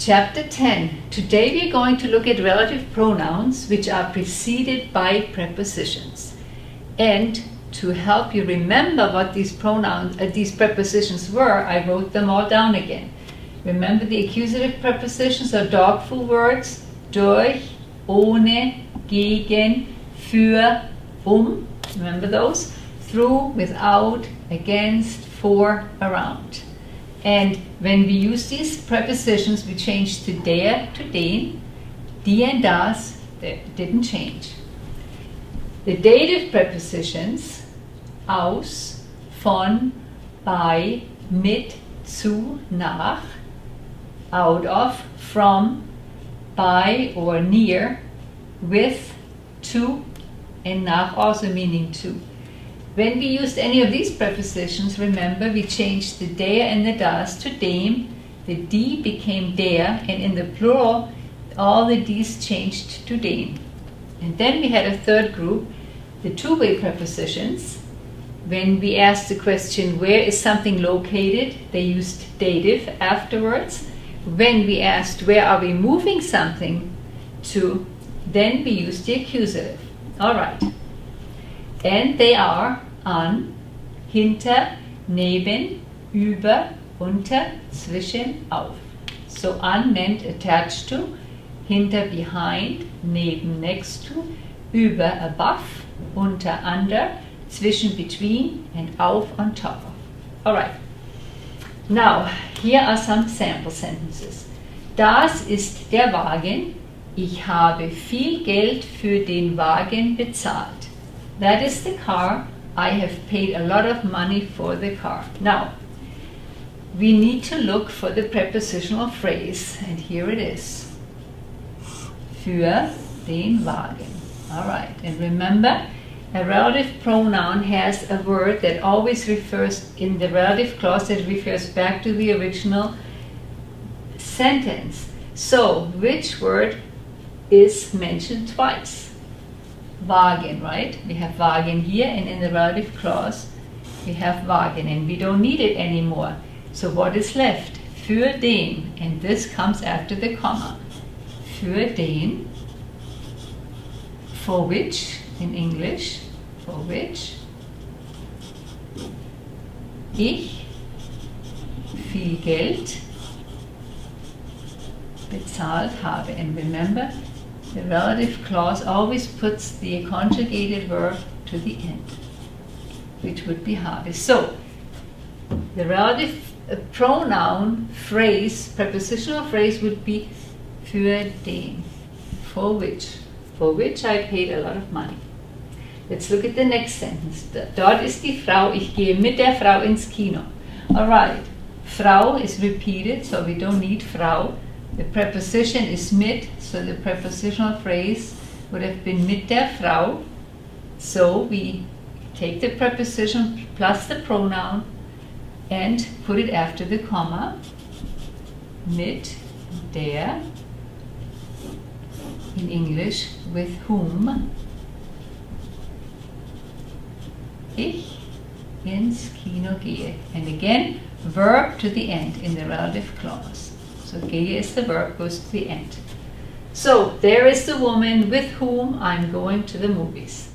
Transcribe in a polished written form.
Chapter 10. Today we are going to look at relative pronouns which are preceded by prepositions. And to help you remember what these prepositions were, I wrote them all down again. Remember, the accusative prepositions are dogful words: durch, ohne, gegen, für, remember those? Through, without, against, for, around. And when we use these prepositions, we change to der to den. Die and das, they didn't change. The dative prepositions, aus, von, bei, mit, zu, nach, out of, from, by or near, with, to, and nach also meaning to. When we used any of these prepositions, remember, we changed the der and the das to dem. The die became der, and in the plural, all the dies changed to dem. And then we had a third group, the two-way prepositions. When we asked the question, where is something located, they used dative afterwards. When we asked, where are we moving something to, then we used the accusative. All right. And they are an, hinter, neben, über, unter, zwischen, auf. So an meant attached to, hinter, behind, neben, next to, über, above, unter, under, zwischen, between, and auf, on top of. Alright. Now, here are some sample sentences. Das ist der Wagen. Ich habe viel Geld für den Wagen bezahlt. That is the car. I have paid a lot of money for the car. Now, we need to look for the prepositional phrase, and here it is. Für den Wagen. All right, and remember, a relative pronoun has a word that always refers, in the relative clause, that refers back to the original sentence. So, which word is mentioned twice? Wagen, right? We have Wagen here, and in the relative clause we have Wagen, and we don't need it anymore. So what is left? Für den, and this comes after the comma. Für den, for which, in English, for which ich viel Geld bezahlt habe. And remember, the relative clause always puts the conjugated verb to the end, which would be habe. So, the relative pronoun phrase, prepositional phrase would be für den, for which I paid a lot of money. Let's look at the next sentence. Dort ist die Frau, ich gehe mit der Frau ins Kino. Alright, Frau is repeated, so we don't need Frau. The preposition is mit, so the prepositional phrase would have been mit der Frau. So we take the preposition plus the pronoun and put it after the comma. Mit der, in English, with whom ich ins Kino gehe. And again, verb to the end in the relative clause. So gehe is the verb, goes to the end. So there is the woman with whom I'm going to the movies.